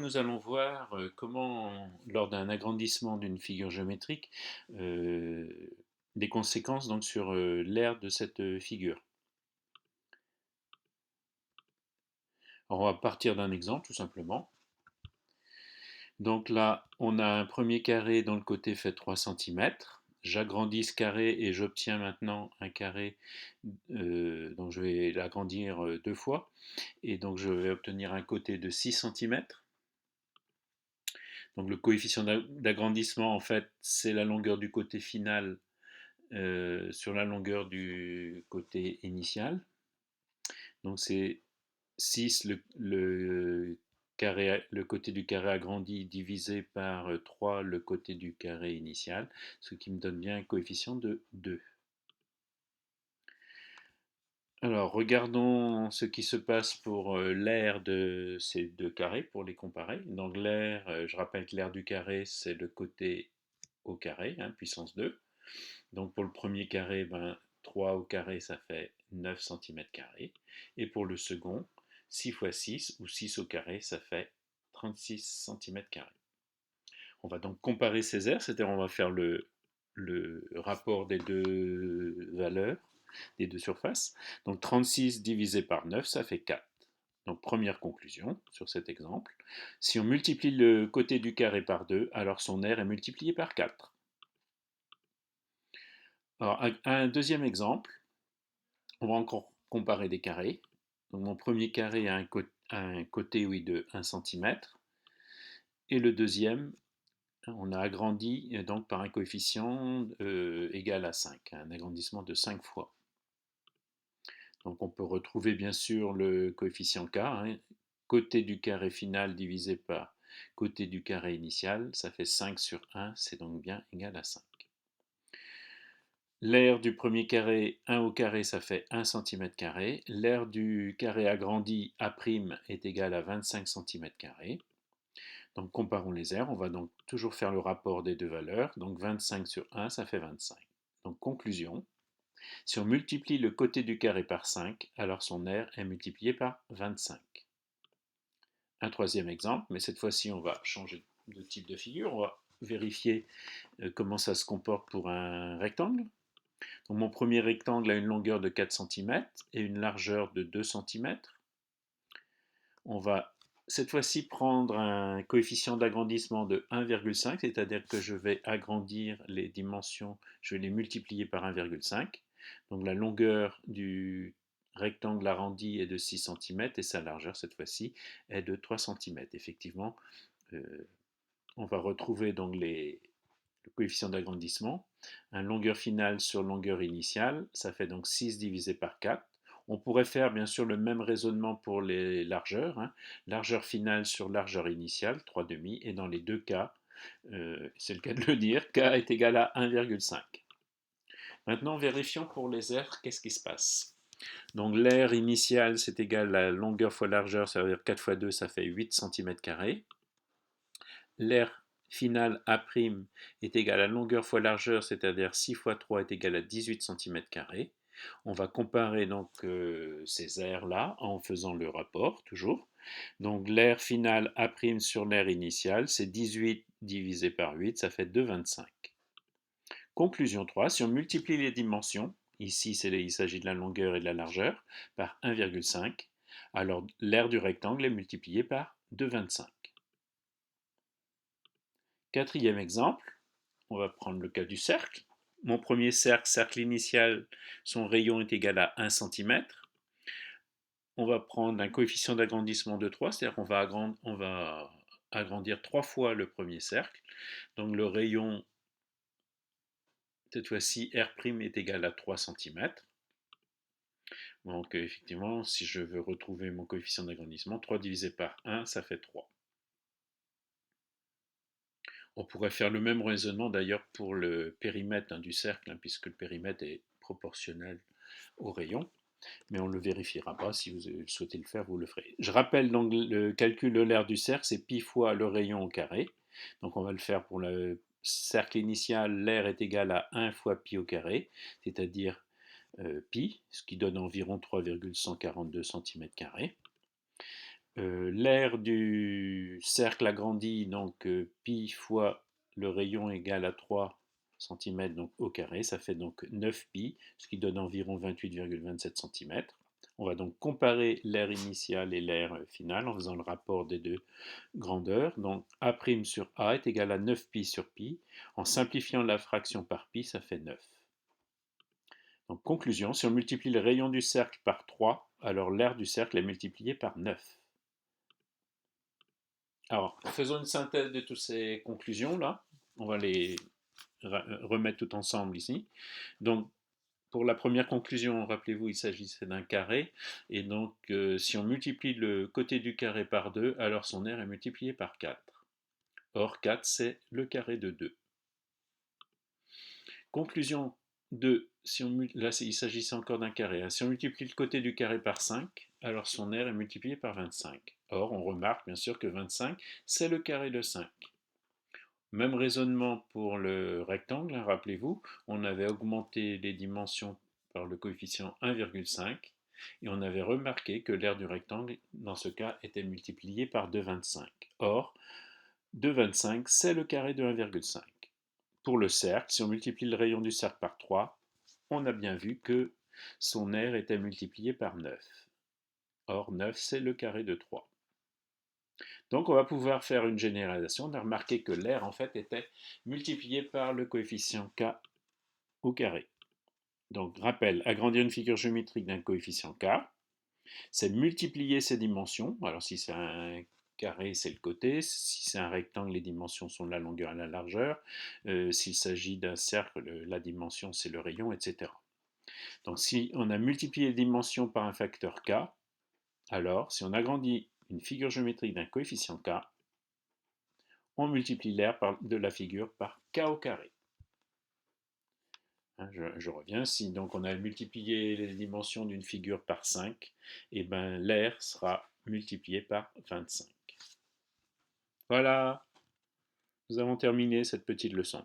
Nous allons voir comment, lors d'un agrandissement d'une figure géométrique, euh, des conséquences donc sur l'aire de cette figure. Alors, on va partir d'un exemple tout simplement. Donc là, on a un premier carré dont le côté fait 3 cm. J'agrandis ce carré et j'obtiens maintenant un carré, donc je vais l'agrandir deux fois, et donc je vais obtenir un côté de 6 cm. Donc le coefficient d'agrandissement, en fait, c'est la longueur du côté final sur la longueur du côté initial. Donc c'est 6 le côté du carré agrandi divisé par 3 le côté du carré initial, ce qui me donne bien un coefficient de 2. Alors regardons ce qui se passe pour l'aire de ces deux carrés pour les comparer. Donc l'aire, je rappelle que l'aire du carré c'est le côté au carré, hein, puissance 2. Donc pour le premier carré, 3 au carré, ça fait 9 cm². Et pour le second, 6 fois 6, ou 6 au carré, ça fait 36 cm². On va donc comparer ces aires, c'est-à-dire on va faire le rapport des deux valeurs, des deux surfaces. Donc 36 divisé par 9, ça fait 4. Donc première conclusion sur cet exemple, si on multiplie le côté du carré par 2, alors son aire est multipliée par 4. Alors, un deuxième exemple, on va encore comparer des carrés. Donc, mon premier carré a un côté oui, de 1 cm. Et le deuxième, on a agrandi donc par un coefficient égal à 5, un agrandissement de 5 fois. Donc on peut retrouver bien sûr le coefficient K, hein, côté du carré final divisé par côté du carré initial, ça fait 5 sur 1, c'est donc bien égal à 5. L'aire du premier carré, 1 au carré, ça fait 1 cm². L'aire du carré agrandi A' est égal à 25 cm². Donc comparons les aires, on va donc toujours faire le rapport des deux valeurs. Donc 25 sur 1, ça fait 25. Donc conclusion, si on multiplie le côté du carré par 5, alors son aire est multipliée par 25. Un troisième exemple, mais cette fois-ci on va changer de type de figure, on va vérifier comment ça se comporte pour un rectangle. Donc mon premier rectangle a une longueur de 4 cm et une largeur de 2 cm. On va cette fois-ci prendre un coefficient d'agrandissement de 1,5, c'est-à-dire que je vais agrandir les dimensions, je vais les multiplier par 1,5. Donc la longueur du rectangle arrondi est de 6 cm et sa largeur cette fois-ci est de 3 cm. Effectivement, on va retrouver donc le coefficient d'agrandissement. Un longueur finale sur longueur initiale, ça fait donc 6 divisé par 4. On pourrait faire bien sûr le même raisonnement pour les largeurs. Hein. Largeur finale sur largeur initiale, 3,5. Et dans les deux cas, c'est le cas de le dire, k est égal à 1,5. Maintenant, vérifions pour les aires, qu'est-ce qui se passe. Donc l'aire initiale, c'est égal à longueur fois largeur, ça veut dire 4 fois 2, ça fait 8 cm². L'aire finale A' est égal à longueur fois largeur, c'est-à-dire 6 fois 3 est égal à 18 cm². On va comparer donc ces aires-là en faisant le rapport, toujours. Donc l'aire finale A' sur l'aire initiale, c'est 18 divisé par 8, ça fait 2,25. Conclusion 3, si on multiplie les dimensions, ici il s'agit de la longueur et de la largeur, par 1,5, alors l'aire du rectangle est multipliée par 2,25. Quatrième exemple, on va prendre le cas du cercle. Mon premier cercle initial, son rayon est égal à 1 cm. On va prendre un coefficient d'agrandissement de 3, c'est-à-dire qu'on va agrandir 3 fois le premier cercle. Donc le rayon, cette fois-ci, R' est égal à 3 cm. Donc effectivement, si je veux retrouver mon coefficient d'agrandissement, 3 divisé par 1, ça fait 3. On pourrait faire le même raisonnement d'ailleurs pour le périmètre du cercle, hein, puisque le périmètre est proportionnel au rayon, mais on ne le vérifiera pas. Si vous souhaitez le faire, vous le ferez. Je rappelle donc le calcul de l'aire du cercle, c'est pi fois le rayon au carré. Donc on va le faire pour le cercle initial, l'aire est égal à 1 fois pi au carré, c'est-à-dire pi, ce qui donne environ 3,142 cm². l'aire du cercle agrandi, donc pi fois le rayon égal à 3 cm donc, au carré, ça fait donc 9pi, ce qui donne environ 28,27 cm. On va donc comparer l'aire initiale et l'aire finale en faisant le rapport des deux grandeurs. Donc A' sur A est égal à 9pi sur pi. En simplifiant la fraction par pi, ça fait 9. Donc conclusion, si on multiplie le rayon du cercle par 3, alors l'aire du cercle est multipliée par 9. Alors, faisons une synthèse de toutes ces conclusions-là. On va les remettre tout ensemble ici. Donc, pour la première conclusion, rappelez-vous, il s'agissait d'un carré. Et donc, si on multiplie le côté du carré par 2, alors son aire est multipliée par 4. Or, 4, c'est le carré de 2. Conclusion 2, là il s'agissait encore d'un carré. Si on multiplie le côté du carré par 5, alors son aire est multipliée par 25. Or, on remarque bien sûr que 25, c'est le carré de 5. Même raisonnement pour le rectangle, hein, rappelez-vous, on avait augmenté les dimensions par le coefficient 1,5 et on avait remarqué que l'aire du rectangle, dans ce cas, était multipliée par 2,25. Or, 2,25, c'est le carré de 1,5. Pour le cercle, si on multiplie le rayon du cercle par 3, on a bien vu que son aire était multipliée par 9. Or, 9, c'est le carré de 3. Donc on va pouvoir faire une généralisation. On a remarqué que l'aire en fait était multipliée par le coefficient k au carré. Donc rappel, agrandir une figure géométrique d'un coefficient k, c'est multiplier ses dimensions. Alors si c'est un carré, c'est le côté. Si c'est un rectangle, les dimensions sont la longueur et la largeur. S'il s'agit d'un cercle, la dimension c'est le rayon, etc. Donc si on a multiplié les dimensions par un facteur k, alors si on agrandit une figure géométrique d'un coefficient k, on multiplie l'aire de la figure par k au carré. Hein, je reviens, si donc on a multiplié les dimensions d'une figure par 5, et ben l'aire sera multipliée par 25. Voilà, nous avons terminé cette petite leçon.